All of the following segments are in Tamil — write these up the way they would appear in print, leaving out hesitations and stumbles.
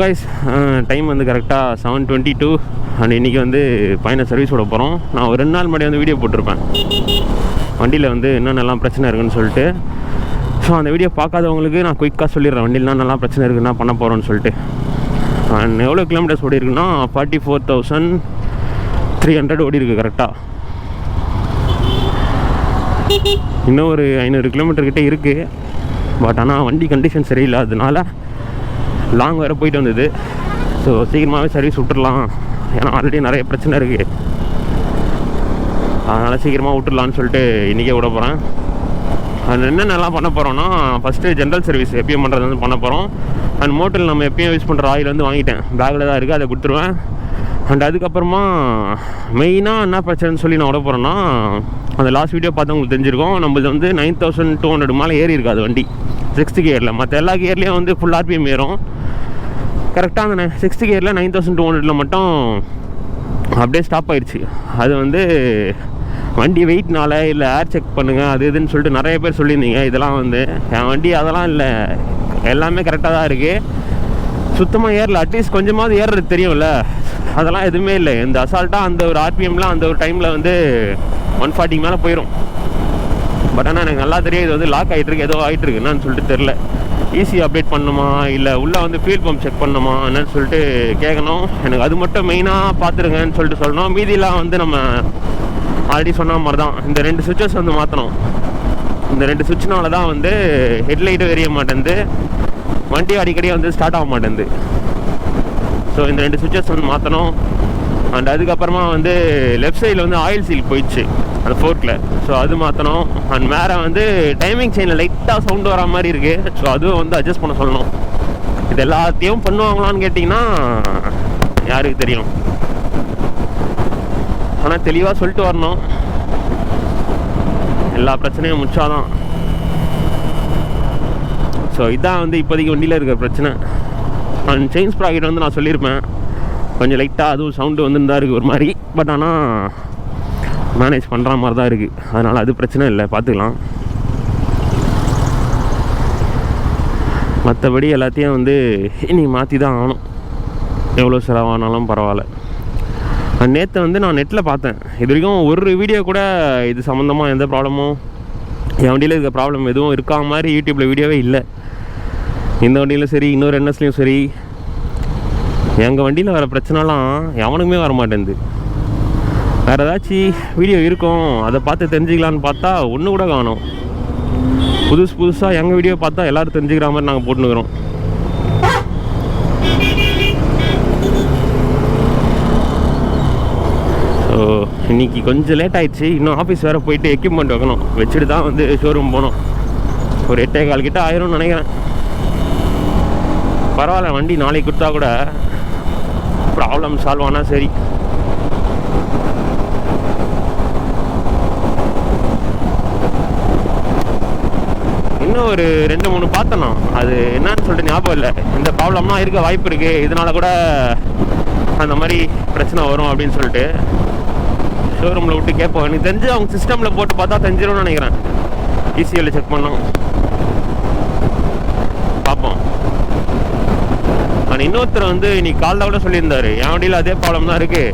கைஸ் டைம் வந்து கரெக்டாக 7:22 அண்ட் இன்றைக்கி வந்து பையனை சர்வீஸ் விட போகிறோம். நான் ஒரு 2 நாள் முன்னாடி வந்து வீடியோ போட்டிருப்பேன் வண்டியில் வந்து என்னென்னலாம் பிரச்சனை இருக்குன்னு சொல்லிட்டு. ஸோ அந்த வீடியோ பார்க்காதவங்களுக்கு நான் குயிக்காக சொல்லிடுறேன் வண்டியில் என்னென்னலாம் பிரச்சனை இருக்குன்னா பண்ண போகிறோன்னு சொல்லிட்டு. அண்ட் எவ்வளோ கிலோமீட்டர்ஸ் ஓடி இருக்குன்னா 44,300 ஓடி இருக்குது கரெக்டாக. இன்னும் ஒரு 500 கிலோமீட்டர்கிட்ட இருக்குது. பட் ஆனால் வண்டி கண்டிஷன் சரியில்லாததுனால லாங் வேறு போயிட்டு வந்தது. ஸோ சீக்கிரமாகவே சர்வீஸ் விட்டுடலாம், ஏன்னா ஆல்ரெடி நிறைய பிரச்சனை இருக்குது. அதனால் சீக்கிரமாக விட்டுடலான்னு சொல்லிட்டு இன்றைக்கே விட போகிறேன். அது என்னென்னலாம் பண்ண போகிறோன்னா, ஃபஸ்ட்டு ஜென்ரல் சர்வீஸ் எப்பயும் பண்ணுறது வந்து பண்ண போகிறோம். அண்ட் மோட்டரில் நம்ம எப்பயும் யூஸ் பண்ணுற ஆயில் வந்து வாங்கிட்டேன், பேக்கில் தான் இருக்குது, அதை கொடுத்துருவேன். அண்ட் அதுக்கப்புறமா மெயினாக என்ன பிரச்சனைன்னு சொல்லி நான் விட போகிறேன்னா, அந்த லாஸ்ட் வீடியோ பார்த்து உங்களுக்கு தெரிஞ்சிருக்கோம், நம்மளது வந்து 9,200 மேலே ஏறி இருக்காது வண்டி 6th கியரில். மற்ற எல்லா கியர்லேயும் வந்து ஃபுல் RPM ஏறும். கரெக்டாக அந்த 6th கியரில் 9,200 மட்டும் அப்படியே ஸ்டாப் ஆயிடுச்சு. அது வந்து வண்டி வெயிட்னால இல்லை ஏர் செக் பண்ணுங்கள் அது இதுன்னு சொல்லிட்டு நிறைய பேர் சொல்லியிருந்தீங்க. இதெல்லாம் வந்து என் வண்டி அதெல்லாம் இல்லை, எல்லாமே கரெக்டாக தான் இருக்குது, சுத்தமாக ஏறல. அட்லீஸ்ட் கொஞ்சமாவது ஏறுறது தெரியும்ல, அதெல்லாம் எதுவுமே இல்லை. இந்த அசால்ட்டாக அந்த ஒரு RPMலாம் அந்த ஒரு டைமில் வந்து 140 மேலே போயிடும். பட் ஆனால் எனக்கு நல்லா தெரியும் இது வந்து லாக் ஆகிட்டுருக்கு, ஏதோ ஆகிட்டுருக்கு, என்னன்னு சொல்லிட்டு தெரில. ஈஸி அப்டேட் பண்ணணுமா இல்லை உள்ளே வந்து ஃபியூல் பம்ப் செக் பண்ணணுமா என்னன்னு சொல்லிட்டு கேட்கணும். எனக்கு அது மட்டும் மெயினாக பார்த்துருங்கன்னு சொல்லிட்டு சொல்லணும். மீதிலாம் வந்து நம்ம ஆல்ரெடி சொன்ன மாதிரி தான். இந்த 2 சுவிட்சஸ் வந்து மாற்றணும். இந்த 2 சுவிட்ச்னால தான் வந்து ஹெட்லைட்டும் எரிய மாட்டேங்குது, வண்டி அடிக்கடி வந்து ஸ்டார்ட் ஆக மாட்டேங்குது. ஸோ இந்த 2 சுவிட்சஸ் வந்து மாற்றணும். அண்ட் அதுக்கப்புறமா வந்து லெஃப்ட் சைடில் வந்து ஆயில் சீல் போயிடுச்சு அந்த ஃபோர்க்கில், ஸோ அது மாற்றணும். அண்ட் மேலே வந்து டைமிங் செயினில் லைட்டாக சவுண்டு வர மாதிரி இருக்குது, ஸோ அதுவும் வந்து அட்ஜஸ்ட் பண்ண சொல்லணும். இது எல்லாத்தையும் பண்ணுவாங்களான்னு கேட்டிங்கன்னா யாருக்கு தெரியும், ஆனால் தெளிவாக சொல்லிட்டு வரணும். எல்லா பிரச்சனையும் முடிச்சாதான். ஸோ இதுதான் வந்து இப்போதைக்கு வண்டியில் இருக்கிற பிரச்சனை. அண்ட் செயின் ஸ்ப்ராக்கெட் வந்து நான் சொல்லியிருப்பேன், கொஞ்சம் லைட்டாக அதுவும் சவுண்டு வந்துருந்தா இருக்குது ஒரு மாதிரி. பட் ஆனால் மேனேஜ் பண்ணுற மாதிரி தான் இருக்குது, அதனால் அது பிரச்சனை இல்லை, பார்த்துக்கலாம். மற்றபடி எல்லாத்தையும் வந்து இனி மாற்றி தான் ஆகணும், எவ்வளோ செலவானாலும் பரவாயில்ல. நேற்று வந்து நான் நெட்டில் பார்த்தேன், இது வரைக்கும் ஒரு வீடியோ கூட இது சம்மந்தமாக எந்த ப்ராப்ளமும் என் வண்டியில் இருக்க ப்ராப்ளம் எதுவும் இருக்கா மாதிரி யூடியூப்பில் வீடியோவே இல்லை. இந்த வண்டியிலும் சரி இன்னொரு NSலையும் சரி எங்கள் வண்டியில் வர பிரச்சனைலாம் எவனுக்குமே வர மாட்டேங்குது. வேறு ஏதாச்சும் வீடியோ இருக்கும் அதை பார்த்து தெரிஞ்சுக்கலான்னு பார்த்தா ஒன்று கூட காணோம். புதுசாக எங்கள் வீடியோ பார்த்தா எல்லோரும் தெரிஞ்சுக்கிற மாதிரி நாங்கள் போட்டுனுக்குறோம். ஸோ இன்றைக்கி கொஞ்சம் லேட் ஆகிடுச்சு. இன்னும் ஆஃபீஸ் வேறு போயிட்டு எக்யூப்மெண்ட் வைக்கணும், வச்சுட்டு தான் வந்து ஷோரூம் போகணும். ஒரு 8:15 கிட்ட ஆயிரும்னு நினைக்கிறேன். பரவாயில்ல, வண்டி நாளைக்கு கொடுத்தா கூட ப்ராப்ளம் சால்வ் ஆனால் சரி. இன்னும் ஒரு 2-3 பார்த்தோம், அது என்னன்னு சொல்லிட்டு ஞாபகம் இல்லை. இந்த ப்ராப்ளம்லாம் இருக்க வாய்ப்பு இருக்குது, இதனால கூட அந்த மாதிரி பிரச்சனை வரும் அப்படின்னு சொல்லிட்டு ஷோரூமில் விட்டு கேட்போம். எனக்கு தெரிஞ்சு அவங்க சிஸ்டமில் போட்டு பார்த்தா தெரிஞ்சிடும்னு நினைக்கிறேன். ECL செக் பண்ணோம், பார்ப்போம். ஆனால் இன்னொருத்தர் வந்து இன்னைக்கு காலைல கூட சொல்லியிருந்தார், என் வண்டியில் அதே ப்ராப்ளம் தான் இருக்குது,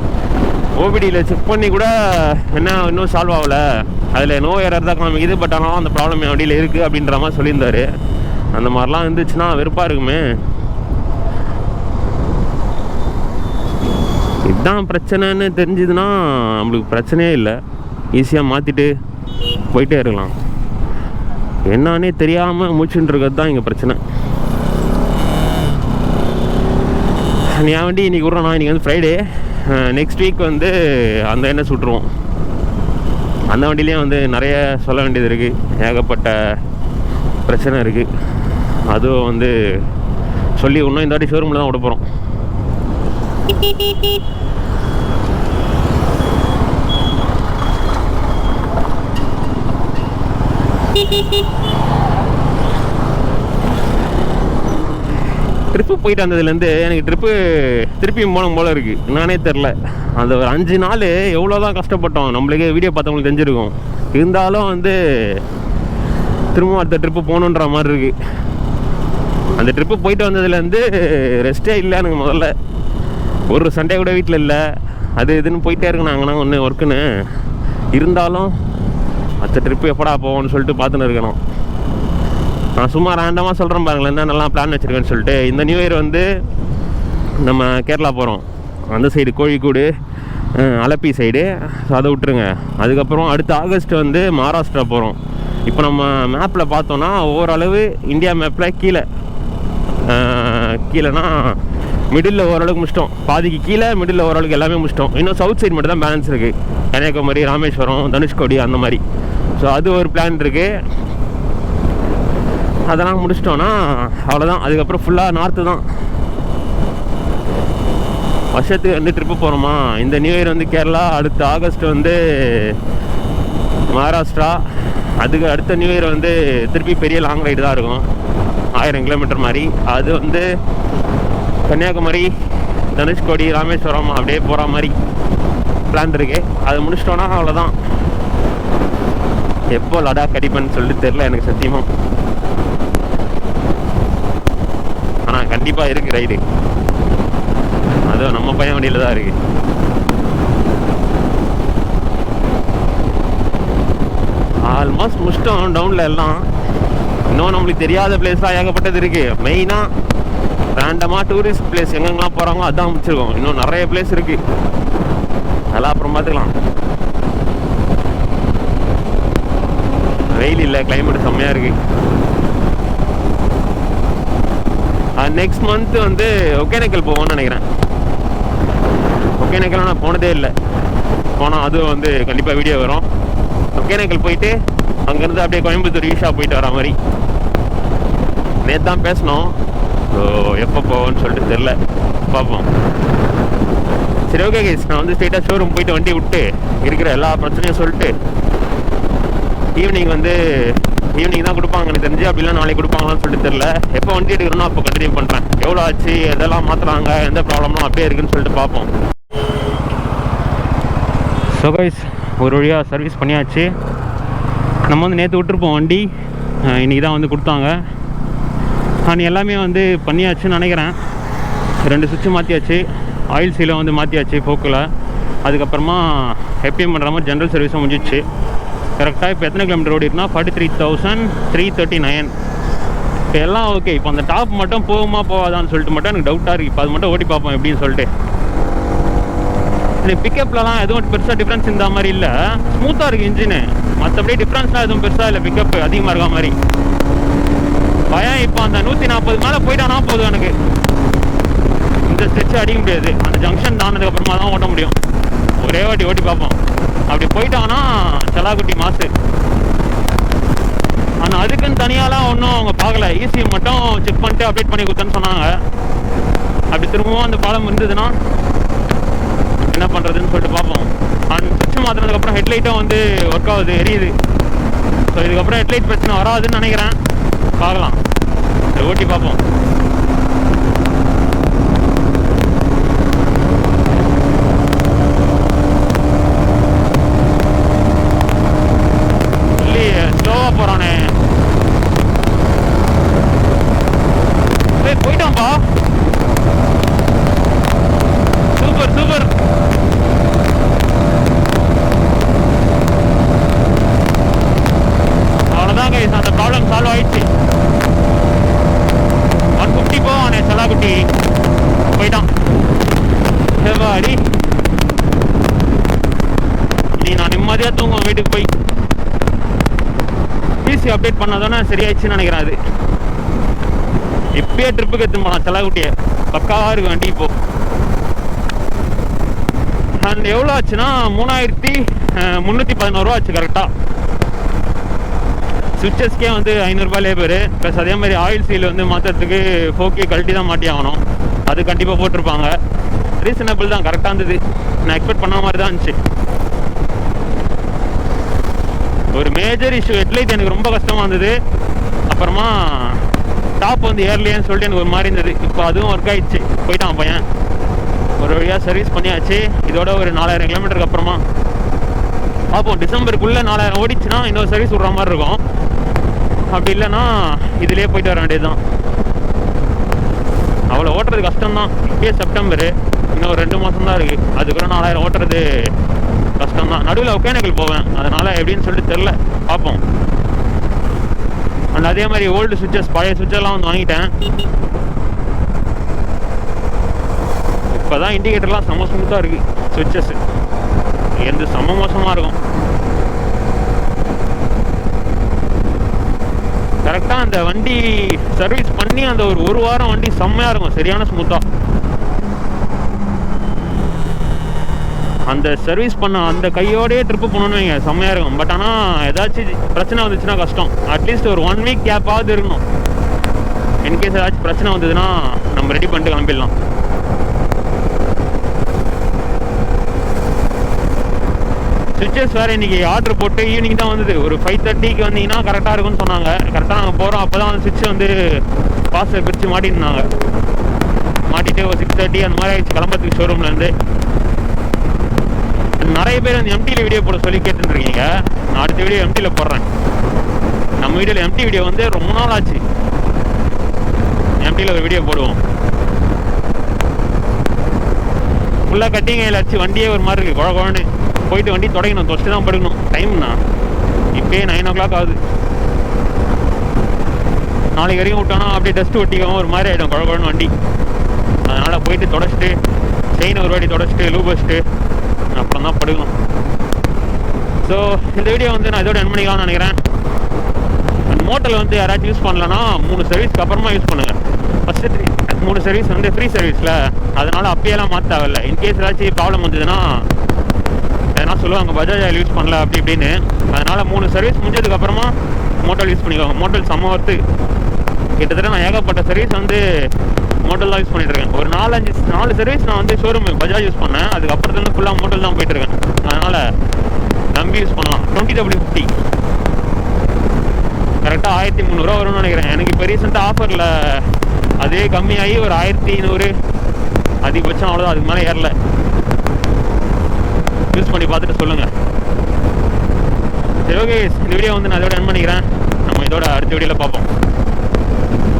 OBDயில் செக் பண்ணி கூட என்ன இன்னும் சால்வ் ஆகலை, அதில் நோ எரர் தான் காமிக்குது, பட் ஆனாலும் அந்த ப்ராப்ளம் என் வண்டியில் இருக்குது அப்படின்ற மாதிரி சொல்லியிருந்தார். அந்த மாதிரிலாம் இருந்துச்சுன்னா வெறுப்பாக இருக்குமே. இதுதான் பிரச்சனைன்னு தெரிஞ்சுதுன்னா நம்மளுக்கு பிரச்சனையே இல்லை, ஈஸியாக மாற்றிட்டு போயிட்டே இருக்கலாம். என்னானே தெரியாமல் மூச்சுன்னு இருக்கிறது தான் இங்கே பிரச்சனை. என் வண்டி இன்றைக்கி விட்றேன், இன்றைக்கி வந்து ஃப்ரைடே, நெக்ஸ்ட் வீக் வந்து அந்த NS விட்ருவோம். அந்த வண்டியிலையும் வந்து நிறைய சொல்ல வேண்டியது இருக்குது, ஏகப்பட்ட பிரச்சனை இருக்குது. அதுவும் வந்து சொல்லி இன்னும் இந்த வாட்டி ஷோரூமில் தான் விட போகிறோம். ட்ரிப்பு போயிட்டு வந்ததுலேருந்து எனக்கு திருப்பியும் போன போல இருக்குது, நானே தெரில. அந்த ஒரு 5 நாள் எவ்வளோ தான் கஷ்டப்பட்டோம், நம்மளுக்கே வீடியோ பார்த்தவங்களுக்கு தெரிஞ்சிருக்கும். இருந்தாலும் வந்து திரும்ப அடுத்த ட்ரிப்பு போகணுன்ற மாதிரி இருக்குது. அந்த ட்ரிப்பு போயிட்டு வந்ததுலேருந்து ரெஸ்ட்டே இல்லை எனக்கு. முதல்ல ஒரு சண்டே கூட வீட்டில் இல்லை. அது இதுன்னு போயிட்டே இருக்கணும் அங்கேனா ஒன்று ஒர்க்குன்னு. இருந்தாலும் மற்ற ட்ரிப்பு எப்படா போவோம்னு சொல்லிட்டு பார்த்துன்னு இருக்கணும். நான் சும்மா ரேண்டமாக சொல்கிறேன் பாருங்களேன், என்னென்னலாம் பிளான் வச்சுருக்கேன்னு சொல்லிட்டு. இந்த நியூ இயர் வந்து நம்ம கேரளா போகிறோம். அந்த சைடு கோழிக்கூடு, அலப்பி சைடு. ஸோ அதை விட்டுருங்க. அதுக்கப்புறம் அடுத்த ஆகஸ்ட் வந்து மகாராஷ்டிரா போகிறோம். இப்போ நம்ம மேப்பில் பார்த்தோன்னா ஓரளவு இந்தியா மேப்பில் கீழேனா மிடில் ஓரளவுக்கு முடிச்சிட்டோம். பாதிக்கு கீழே மிடில் ஓரளவுக்கு எல்லாமே முடிச்சிட்டோம். இன்னும் சவுத் சைடு மட்டும் தான் பேலன்ஸ் இருக்குது. கன்னியாகுமரி, ராமேஸ்வரம், தனுஷ்கோடி அந்த மாதிரி. ஸோ அது ஒரு பிளான் இருக்குது. அதெல்லாம் முடிச்சிட்டோன்னா அவ்வளோதான். அதுக்கப்புறம் ஃபுல்லாக நார்த்து தான். வருஷத்துக்கு 2 ட்ரிப்பு போகிறோமா. இந்த நியூ இயர் வந்து கேரளா, அடுத்த ஆகஸ்ட் வந்து மகாராஷ்டிரா. அதுக்கு அடுத்த நியூ இயர் வந்து திருப்பி பெரிய லாங் ரைடு தான் இருக்கும், 1000 கிலோமீட்டர் மாதிரி. அது வந்து கன்னியாகுமரி, தனுஷ்கோடி, ராமேஸ்வரம் அப்படியே போகிற மாதிரி பிளான் இருக்கு. அதை முடிச்சிட்டோன்னா அவ்வளோதான். எப்போ லடாக் அடிப்பேன்னு சொல்லிட்டு தெரில எனக்கு சத்தியமாக. ஆனால் கண்டிப்பாக இருக்குது ரைடு. அதுவும் நம்ம பையன் வண்டியில் தான் இருக்குது. ஆல்மோஸ்ட் முடிச்சிட்டோம் டவுனில் எல்லாம். இன்னும் நம்மளுக்கு தெரியாத பிளேஸ்லாம் ஏகப்பட்டது இருக்குது. மெயினாக ரேண்டமாக டூரிஸ்ட் பிளேஸ் எங்கெங்கெல்லாம் போகிறாங்களோ அதான் முடிச்சிருக்கோம். இன்னும் நிறைய பிளேஸ் இருக்குது, அதெல்லாம் அப்புறம் பார்த்துக்கலாம். வெயில் இல்லை, கிளைமேட் செம்மையாக இருக்குது. நெக்ஸ்ட் மந்த் வந்து ஒகேனக்கல் போவோம்னு நினைக்கிறேன். ஒகேனக்கல் நான் போனதே இல்லை. போனால் அதுவும் வந்து கண்டிப்பாக வீடியோ வரும். ஒகேனக்கல் போயிட்டு அங்கேருந்து அப்படியே கோயம்புத்தூர் ஈஷா போயிட்டு வர மாதிரி. நேற்று தான் பேசினோம். ஸோ எப்போ போவோன்னு சொல்லிட்டு தெரில, பார்ப்போம். சரி, ஓகே கைஸ். நான் வந்து ஸ்ட்ரெயிட்டாக ஷோரூம் போயிட்டு வண்டி விட்டு இருக்கிற எல்லா பிரச்சனையும் சொல்லிட்டு ஈவினிங் தான் கொடுப்பாங்க எனக்கு தெரிஞ்சு. அப்படிலாம் நாளைக்கு கொடுப்பாங்களான்னு சொல்லிட்டு தெரில. எப்போ வண்டி எடுக்கிறோன்னா அப்போ கண்டினியூ பண்ணுறேன். எவ்வளோ ஆச்சு, எதெல்லாம் மாற்றுறாங்க, எந்த ப்ராப்ளம்லாம் அப்படியே இருக்குன்னு சொல்லிட்டு பார்ப்போம். ஸோ கைஸ், ஒரு வழியாக சர்வீஸ் பண்ணியாச்சு. நம்ம வந்து நேற்று விட்டுருப்போம் வண்டி, இன்றைக்கி தான் வந்து கொடுத்தாங்க. நான் எல்லாமே வந்து பண்ணியாச்சுன்னு நினைக்கிறேன். 2 சுவிட்சு மாற்றியாச்சு, ஆயில் சீலை வந்து மாற்றியாச்சு போக்கில். அதுக்கப்புறமா எப்பயும் பண்ணுற மாதிரி ஜென்ரல் சர்வீஸும் முடிஞ்சிச்சு கரெக்டாக. இப்போ எத்தனை கிலோமீட்டர் ஓடிட்டுனா 43,339. இப்போ எல்லாம் ஓகே. இப்போ அந்த டாப் மட்டும் போகுமா போகாதான்னு சொல்லிட்டு மட்டும் எனக்கு டவுட்டாக இருக்குது. இப்போ அது மட்டும் ஓட்டி பார்ப்போம் எப்படின்னு சொல்லிட்டு. இந்த பிக்கப்லலாம் எதுவும் பெருசாக டிஃப்ரென்ஸ் இந்த மாதிரி இல்லை, ஸ்மூத்தாக இருக்குது இன்ஜினு. மற்றபடி டிஃப்ரென்ஸ்லாம் எதுவும் பெருசாக இல்லை, பிக்கப் அதிகமாக இருக்க மாதிரி. பயம் இப்போ அந்த 140 மேலே போயிட்டானா போதும் எனக்கு. இந்த ஸ்ட்ரெச்சு அடிக்க முடியாது, அந்த ஜங்ஷன் தானதுக்கப்புறமா தான் ஓட்ட முடியும். ஒரே வாட்டி ஓட்டி பார்ப்போம். அப்படி போயிட்டாங்கன்னா செலாக்குட்டி மாசு. ஆனால் அதுக்குன்னு தனியாலாம் ஒன்றும் அவங்க பார்க்கல. ஈஸி மட்டும் செக் பண்ணிட்டு அப்டேட் பண்ணி கொடுத்தேன்னு சொன்னாங்க. அப்படி திரும்பவும் அந்த ப்ராப்ளம் இருந்ததுன்னா என்ன பண்ணுறதுன்னு சொல்லிட்டு பார்ப்போம். அண்ட் சுவிட்ச் மாற்றினதுக்கப்புறம் ஹெட்லைட்டும் வந்து ஒர்க் ஆகுது, எரியுது. ஸோ இதுக்கப்புறம் ஹெட்லைட் பிரச்சனை வராதுன்னு நினைக்கிறேன். பார்க்கலாம், ஓட்டி பார்ப்போம். இல்லையே, ஸ்லோவாக போகிறானே. போயிட்டான்ப்பா. Super super. அவ்வளோதான் கைஸ், அந்த ப்ராப்ளம் சால்வ் ஆயிடுச்சு. 150 போவானே செலாக்குட்டி, போயிட்டான். செவ்வாடி நீ நான் நிம்மதியாக தூங்குவேன் வீட்டுக்கு போய். பிசி அப்டேட் பண்ணாதானே சரியாயிடுச்சுன்னு நினைக்கிறேன். அது இப்பயே ட்ரிப்புக்கு எடுத்துன்னு போனான் செலாக்குட்டியை. பக்காவாக இருக்கு வண்டி இப்போ. அண்ட் எவ்வளோ ஆச்சுன்னா 3311 ரூபா ஆச்சு கரெக்டாக. சுவிட்சஸ்க்கே வந்து 500 ரூபாய் லேபரு ப்ளஸ் அதே மாதிரி ஆயில் சீல் வந்து மாற்றுறதுக்கு ஃபோக்கி கழட்டி தான் மாட்டி ஆகணும். அது கண்டிப்பாக போட்டிருப்பாங்க. ரீசனபிள் தான், கரெக்டாக இருந்தது. நான் எக்ஸ்பெக்ட் பண்ண மாதிரி தான் இருந்துச்சு. ஒரு மேஜர் இஷ்யூ ஹெட்லைட் எனக்கு ரொம்ப கஷ்டமாக இருந்தது. அப்புறமா டாப் வந்து ஏர்லியான்னு சொல்லிட்டு எனக்கு ஒரு மாதிரி இருந்தது. இப்போ அதுவும் ஒர்க் ஆகிடுச்சு. போயிட்டான் பையன். ஒரு வழியாக சர்வீஸ் பண்ணியாச்சு. இதோட ஒரு 4000 கிலோமீட்டருக்கு அப்புறமா பார்ப்போம். டிசம்பருக்குள்ளே 4000 ஓடிச்சுன்னா இன்னொரு சர்வீஸ் விட்ற மாதிரி இருக்கும். அப்படி இல்லைன்னா இதிலே போயிட்டு வர வேண்டியது தான். அவ்வளோ ஓட்டுறது கஷ்டம்தான். இப்பயே செப்டம்பரு, இன்னும் ஒரு 2 மாதம் தான் இருக்குது. அதுக்கப்புறம் 4000 ஓட்டுறது கஷ்டம்தான். நடுவில் ஒகேனக்கல் போவேன், அதனால் எப்படின்னு சொல்லிட்டு தெரில, பார்ப்போம். அண்ட் அதே மாதிரி ஓல்டு சுவிட்சஸ், பழைய சுவிட்செல்லாம் வந்து வாங்கிட்டேன். இப்போ தான் இண்டிகேட்டர்லாம் செம்ம ஸ்மூத்தாக இருக்குது. சுவிட்சஸ் எந்த செம்ம மோசமாக இருக்கும். கரெக்டாக அந்த வண்டி சர்வீஸ் பண்ணி அந்த ஒரு வாரம் வண்டி செம்மையாக இருக்கும், சரியான ஸ்மூத்தாக. அந்த சர்வீஸ் பண்ண அந்த கையோடையே ட்ரிப்பு போகணுன்னு வைங்க, செம்மையாக இருக்கும். பட் ஆனால் ஏதாச்சும் பிரச்சனை வந்துச்சுன்னா கஷ்டம். அட்லீஸ்ட் ஒரு 1 வீக் கேப்பாவது இருக்கணும். இன்கேஸ் ஏதாச்சும் பிரச்சனை வந்ததுன்னா நம்ம ரெடி பண்ணிட்டு கிளம்பிடலாம். சுவிட்சஸ் வேறு இன்றைக்கி ஆர்டர் போட்டு ஈவினிங் தான் வந்தது. ஒரு 5:30க்கு வந்தீங்கன்னா கரெக்டாக இருக்குன்னு சொன்னாங்க. கரெக்டாக நாங்கள் போகிறோம், அப்போ தான் அந்த சுவிட்ச் வந்து பாஸ்டர் பிரித்து மாட்டிருந்தாங்க. மாட்டிட்டு ஒரு 6:30 அந்த மாதிரி ஆகிடுச்சு கிளம்புறதுக்கு ஷோரூம்லேருந்து. நிறைய பேர் அந்த எம்டியில் வீடியோ போட சொல்லி கேட்டுருக்கீங்க. நான் அடுத்த வீடியோ எம்டியில் போடுறேன். நம்ம வீடியோவில் எம்டி வீடியோ வந்து ரொம்ப நாள் ஆச்சு. எம்டியில் ஒரு வீடியோ போடுவோம். ஃபுல்லாக கட்டிங் கையில் அடிச்சு வண்டியே ஒரு மாதிரி இருக்குது, குழன்னு. போயிட்டு வண்டி தொடங்கணும், தொடச்சிட்டு தான் படுக்கணும். டைம்ண்ணா இப்போயே 9 o'clock ஆகுது. நாளைக்கு வரைக்கும் விட்டோன்னா அப்படியே டஸ்ட்டு ஒட்டிக்கவும் ஒரு மாதிரி ஆகிடும், குழன்னு வண்டி. அதனால் போயிட்டு தொடச்சிட்டு செயினை ஒரு வாட்டி தொடச்சிட்டு லூப் வச்சுட்டு அப்புறம் தான் படுக்கணும். ஸோ இந்த வீடியோ வந்து நான் இதோட என் பண்ணிக்கலாம்னு நினைக்கிறேன். அந்த மோட்டல் வந்து யாராச்சும் யூஸ் பண்ணலன்னா 3 சர்வீஸ்க்கு அப்புறமா யூஸ் பண்ணுங்கள். ஃபஸ்ட்டு 3 சர்வீஸ் வந்து ஃப்ரீ சர்வீஸில், அதனால் அப்பயெல்லாம் மாற்ற தேவையில்லை. இன்கேஸ் ஏதாச்சும் ப்ராப்ளம் வந்ததுன்னா எதனா சொல்லுவாங்க பஜாஜ் ஆயில் யூஸ் பண்ணல அப்படி இப்படின்னு. அதனால் 3 சர்வீஸ் முடிஞ்சதுக்கப்புறமா மோட்டல் யூஸ் பண்ணிக்கோங்க. மோட்டல் செம்ம ஒர்த்து. கிட்டத்தட்ட நான் ஏகப்பட்ட சர்வீஸ் வந்து மோட்டல் தான் யூஸ் பண்ணிட்டுருக்கேன். ஒரு 4 சர்வீஸ் நான் வந்து ஷோரூம் பஜாஜ் யூஸ் பண்ணேன். அதுக்கப்புறத்துலேருந்து ஃபுல்லாக மோட்டல் தான் போயிட்டுருக்கேன். அதனால் நம்பி யூஸ் பண்ணலாம். 20W50 கரெக்டாக 1300 வரும்னு நினைக்கிறேன். எனக்கு இப்போ ரீசெண்டாக ஆஃபரில் அதே கம்மியாகி ஒரு 1100 அதிகபட்சம், அவ்வளோதான். அதுக்கு மேலே ஏறல. யூஸ் பண்ணி பார்த்துட்டு சொல்லுங்கள். சரி, ஓகே. இந்த வீடியோ வந்து நான் இதோட என் பண்ணிக்கிறேன். நம்ம இதோட அடுத்த வீடியோவில் பார்ப்போம்.